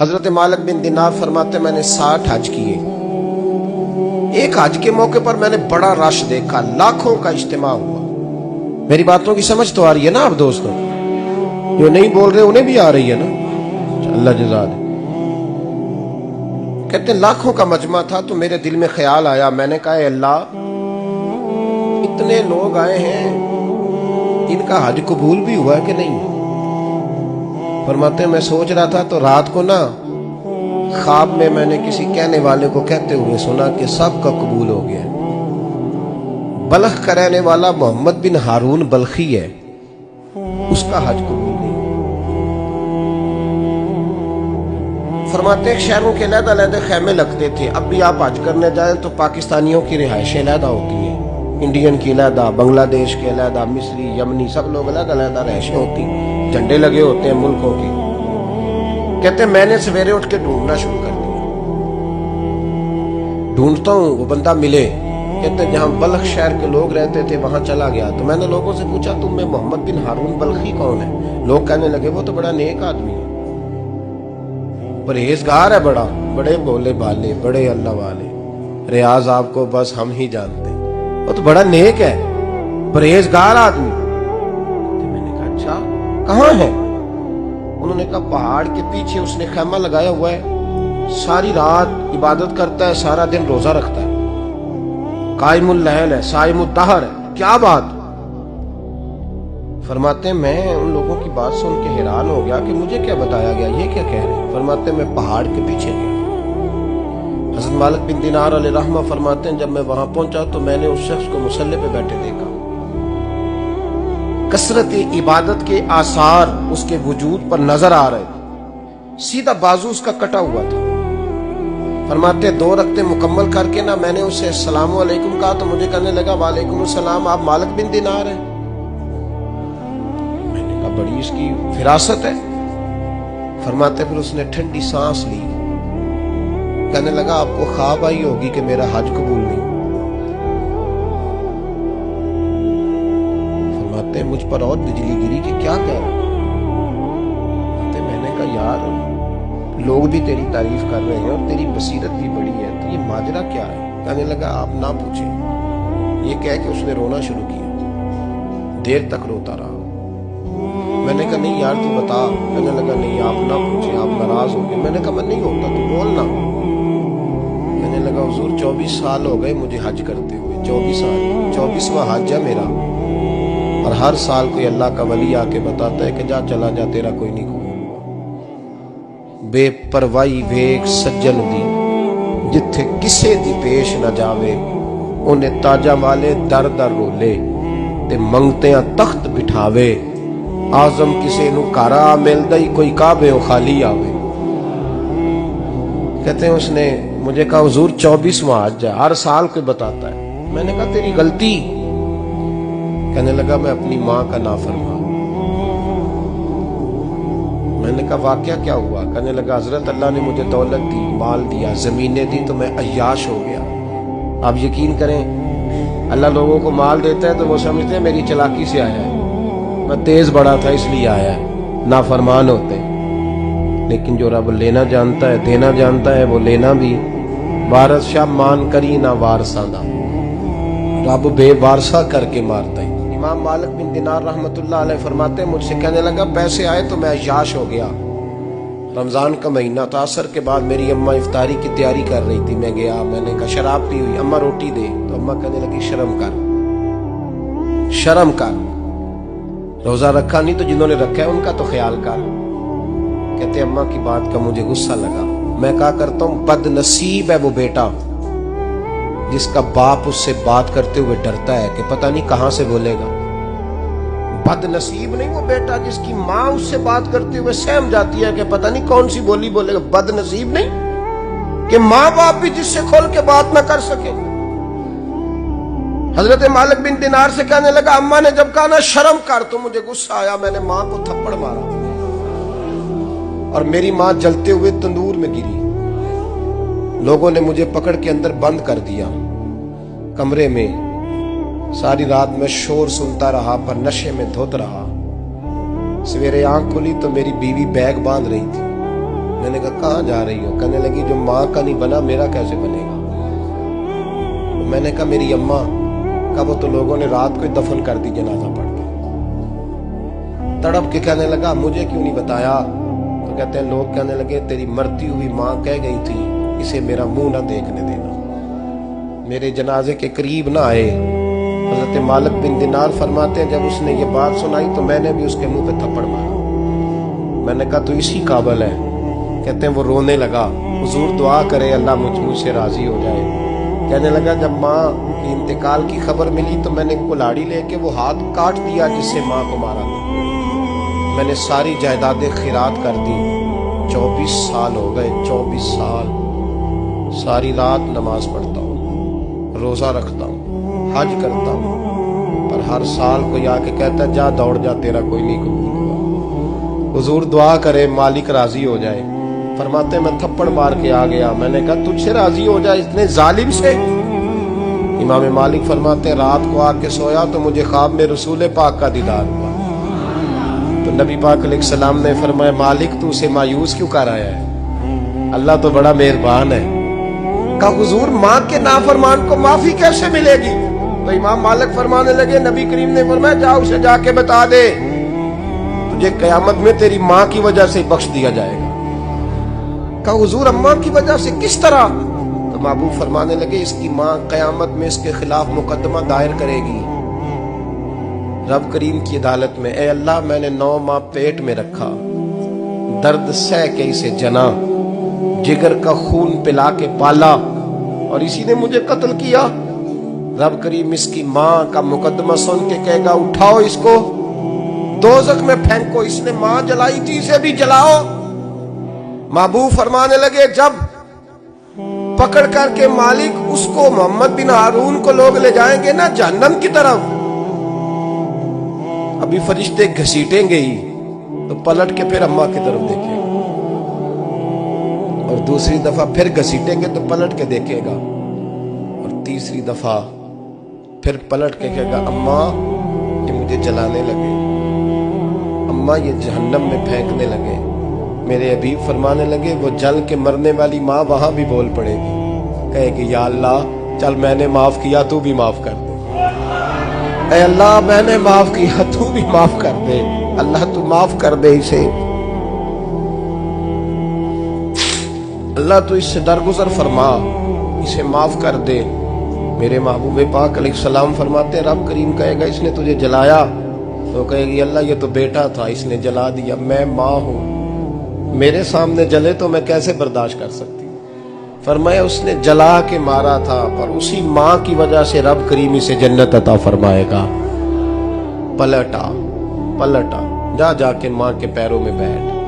حضرت مالک بن دینار فرماتے میں نے 60 حج کیے. ایک حج کے موقع پر میں نے بڑا رش دیکھا، لاکھوں کا اجتماع ہوا. میری باتوں کی سمجھ تو آ رہی ہے نا آپ دوستوں؟ جو نہیں بول رہے انہیں بھی آ رہی ہے نا؟ اللہ جزا دے. کہتے ہیں لاکھوں کا مجمع تھا تو میرے دل میں خیال آیا. میں نے کہا اے اللہ، اتنے لوگ آئے ہیں، ان کا حج قبول بھی ہوا ہے کہ نہیں؟ فرماتے ہیں میں سوچ رہا تھا تو رات کو نا خواب میں نے کسی کہنے والے کو کہتے ہوئے سنا کہ سب کا قبول ہو گیا. بلخ کا رہنے والا محمد بن ہارون بلخی ہے، اس کا حج قبول نہیں. فرماتے ہیں شہروں کے علیحدہ علیحدہ خیمے لگتے تھے. اب بھی آپ حج کرنے جائیں تو پاکستانیوں کی رہائشیں علیحدہ ہوتی ہیں، انڈین کی علیحدہ، بنگلہ دیش کے علیحدہ، مصری، یمنی، سب لوگ علیحدہ علیحدہ رہائشیں ہوتی ہیں، جھنڈے لگے ہوتے ہیں ملکوں کے. کہتے ہیں میں نے سویرے اٹھ کے ڈھونڈنا شروع کر دیا. ڈھونڈتا ہوں وہ بندہ ملے. کہتے ہیں جہاں بلخ شہر کے لوگ رہتے تھے وہاں چلا گیا تو میں نے لوگوں سے پوچھا تم میں محمد بن ہارون بلخی کون ہے؟ لوگ کہنے لگے وہ تو بڑا نیک آدمی ہے، پرہیزگار ہے، بڑے بولے بالے، بڑے اللہ والے. ریاض آپ کو بس ہم ہی جانتے ہیں، وہ تو بڑا نیک ہے، پرہیزگار آدمی. میں نے کہا اچھا کہاں ہے؟ انہوں نے کہا پہاڑ کے پیچھے اس نے خیمہ لگایا ہوا ہے، ساری رات عبادت کرتا ہے، سارا دن روزہ رکھتا ہے، قائم اللیل ہے، صائم الدہر ہے. کیا بات؟ فرماتے ہیں میں ان لوگوں کی بات سن کے حیران ہو گیا کہ مجھے کیا بتایا گیا، یہ کیا کہہ رہے ہیں. فرماتے ہیں میں پہاڑ کے پیچھے گیا. حضرت مالک بن دینار علیہ رحمہ فرماتے ہیں جب میں وہاں پہنچا تو میں نے اس شخص کو مصلی پہ بیٹھے دیکھا. کثرت عبادت کے آثار اس کے وجود پر نظر آ رہے تھے. سیدھا بازو اس کا کٹا ہوا تھا. فرماتے 2 رکعتیں مکمل کر کے نا میں نے اسے السلام علیکم کہا تو مجھے کہنے لگا وعلیکم السلام، آپ مالک بن دینار ہیں؟ میں نے کہا بڑی اس کی فراست ہے. فرماتے پھر اس نے ٹھنڈی سانس لی، کہنے لگا آپ کو خواب آئی ہوگی کہ میرا حج قبول نہیں. فرماتے مجھ پر اور بجلی گری کہ کیا کہہ رہے. میں نے کہا یار لوگ بھی تیری تعریف کر رہے ہیں اور تیری بصیرت بھی بڑی ہے، تو یہ ماجرا کیا ہے؟ کہنے لگا آپ نہ پوچھیں. یہ کہہ کے اس نے رونا شروع کیا، دیر تک روتا رہا. میں نے کہا نہیں یار تو بتا. کہنے لگا نہیں آپ نہ پوچھیں، آپ ناراض ہو گئے. میں نے کہا میں نہیں ہوتا، تو بولنا. کہنے لگا حضور 24 سال ہو گئے مجھے حج کرتے ہوئے، 24 سال، 24واں حج ہے میرا، اور ہر سال کوئی اللہ کا ولی آ کے بتاتا ہے کہ جا چلا جا تیرا کوئی نہیں قبول. بے پروائی ویک سجن دی جتھے کسے دی پیش نہ جاوے، انہیں تاجہ والے در در رولے تے منگتیاں تخت بٹھاوے. آزم کسے نو کارا ملدا ہی کوئی کعبے خالی آوے. کہتے ہیں اس نے مجھے کہا حضور 24واں حج ہے، ہر سال کوئی بتاتا ہے. میں نے کہا تیری غلطی. کہنے لگا میں اپنی ماں کا نافرمان. میں نے کہا واقعہ کیا ہوا؟ کہنے لگا حضرت اللہ نے مجھے دولت دی، مال دیا، زمینیں دی تو میں عیاش ہو گیا. آپ یقین کریں اللہ لوگوں کو مال دیتا ہے تو وہ سمجھتے ہیں میری چلاکی سے آیا ہے، میں تیز بڑا تھا اس لیے آیا ہے. نافرمان ہوتے ہیں، لیکن جو رب لینا جانتا ہے، دینا جانتا ہے، وہ لینا بھی. وارث شاہ مان کری نہ وارثاں دا، رب بے وارثہ کر کے مارتا ہے. امام مالک بن دینار رحمت اللہ علیہ فرماتے ہیں مجھ سے کہنے لگا پیسے آئے تو میں عیاش ہو گیا. رمضان کا مہینہ تھا، عصر کے بعد میری اماں افطاری کی تیاری کر رہی تھی. میں گیا، میں نے کہا شراب پی ہوئی، اماں روٹی دے. تو اماں کہنے لگی شرم کر، شرم کر، روزہ رکھا نہیں تو جنہوں نے رکھا ہے ان کا تو خیال کر. کہتے اماں کی بات کا مجھے غصہ لگا. میں کہا کرتا ہوں بد نصیب ہے وہ بیٹا جس کا باپ اس سے بات کرتے ہوئے ڈرتا ہے کہ پتہ نہیں کہاں سے بولے گا. بد نصیب نہیں وہ بیٹا جس کی ماں اس سے بات کرتے ہوئے سہم جاتی ہے کہ پتہ نہیں کون سی بولی بولے گا. بد نصیب نہیں کہ ماں باپ بھی جس سے کھول کے بات نہ کر سکے. حضرت مالک بن دینار سے کہنے لگا اماں نے جب کہا نا شرم کر تو مجھے غصہ آیا. میں نے ماں کو تھپڑ مارا اور میری ماں جلتے ہوئے تندور میں گری. لوگوں نے مجھے پکڑ کے اندر بند کر دیا کمرے میں. ساری رات میں شور سنتا رہا پر نشے میں دھت رہا. سویرے آنکھ کھلی تو میری بیوی بیگ باندھ رہی تھی. میں نے کہا کہاں جا رہی ہو؟ کہنے لگی جو ماں کا نہیں بنا میرا کیسے بنے گا؟ میں نے کہا میری اماں کا وہ تو لوگوں نے رات کو دفن کر دی جنازہ پڑھ کے. تڑپ کے کہنے لگا مجھے کیوں نہیں بتایا؟ تو کہتے ہیں لوگ کہنے لگے تیری مرتی ہوئی ماں کہہ گئی تھی اسے میرا منہ نہ دیکھنے دینا، میرے جنازے کے قریب نہ آئے. حضرت مالک بن دینار فرماتے ہیں جب اس نے یہ بات سنائی تو میں نے بھی اس کے منہ پہ تھپڑ مارا. میں نے کہا تو اسی قابل ہے. کہتے ہیں وہ رونے لگا، حضور دعا کرے اللہ مجھ سے راضی ہو جائے. کہنے لگا جب ماں کی انتقال کی خبر ملی تو میں نے کلاڑی لے کے وہ ہاتھ کاٹ دیا جس سے ماں کو مارا تھا. میں نے ساری جائیدادیں خیرات کر دی. 24 سال ہو گئے، 24 سال ساری رات نماز پڑھتا ہوں، روزہ رکھتا ہوں، حج کرتا ہوں، پر ہر سال کوئی آ کے کہتا ہے جا دوڑ جا تیرا کوئی نہیں قبول ہوا. حضور دعا کرے مالک راضی ہو جائے. فرماتے میں تھپڑ مار کے آ گیا. میں نے کہا تجھ سے راضی ہو جائے اتنے ظالم سے؟ امام مالک فرماتے رات کو آ کے سویا تو مجھے خواب میں رسول پاک کا دیدار ہوا. تو نبی پاک علیہ السلام نے فرمایا مالک تو اسے مایوس کیوں کر آیا ہے؟ اللہ تو بڑا مہربان ہے. کہا حضور ماں کے نافرمان کو معافی کیسے ملے گی؟ تو امام مالک فرمانے لگے نبی کریم نے فرمایا جا اسے جا کے بتا دے تجھے قیامت میں تیری ماں کی وجہ سے بخش دیا جائے گا. کہا حضور اماں کی وجہ سے کس طرح؟ تو محبوب فرمانے لگے اس کی ماں قیامت میں اس کے خلاف مقدمہ دائر کرے گی رب کریم کی عدالت میں. اے اللہ میں نے 9 ماہ پیٹ میں رکھا، درد سہ کے اسے جنا، جگر کا خون پلا کے پالا اور اسی نے مجھے قتل کیا. رب کریم اس کی ماں کا مقدمہ سن کے کہے گا اٹھاؤ اس کو دوزخ میں پھینکو، اس نے ماں جلائی تھی اسے بھی جلاؤ. محبوب فرمانے لگے جب پکڑ کر کے مالک اس کو محمد بن ہارون کو لوگ لے جائیں گے نا جہنم کی طرف، ابھی فرشتے گھسیٹیں گے ہی تو پلٹ کے پھر اماں کی طرف دیکھے گا اور دوسری دفعہ پھر گھسیٹیں گے تو پلٹ کے دیکھے گا اور تیسری دفعہ پھر پلٹ کے کہے گا اماں یہ مجھے جلانے لگے، اماں یہ جہنم میں پھینکنے لگے. میرے حبیب فرمانے لگے وہ جل کے مرنے والی ماں وہاں بھی بول پڑے گی، کہے گی یا اللہ چل میں نے معاف کیا تو بھی معاف کر دے. اے اللہ میں نے معاف کیا تو بھی معاف کر دے. اللہ تو معاف کر دے اسے، اللہ تو اس سے درگزر فرما، اسے معاف کر دے. میرے محبوب پاک علیہ السلام فرماتے رب کریم کہے گا اس نے تجھے جلایا تو کہے گی اللہ یہ تو بیٹا تھا اس نے جلا دیا، میں ماں ہوں میرے سامنے جلے تو میں کیسے برداشت کر سکتی. فرمایا اس نے جلا کے مارا تھا پر اسی ماں کی وجہ سے رب کریم اسے جنت عطا فرمائے گا. پلٹا جا کے ماں کے پیروں میں بیٹھ.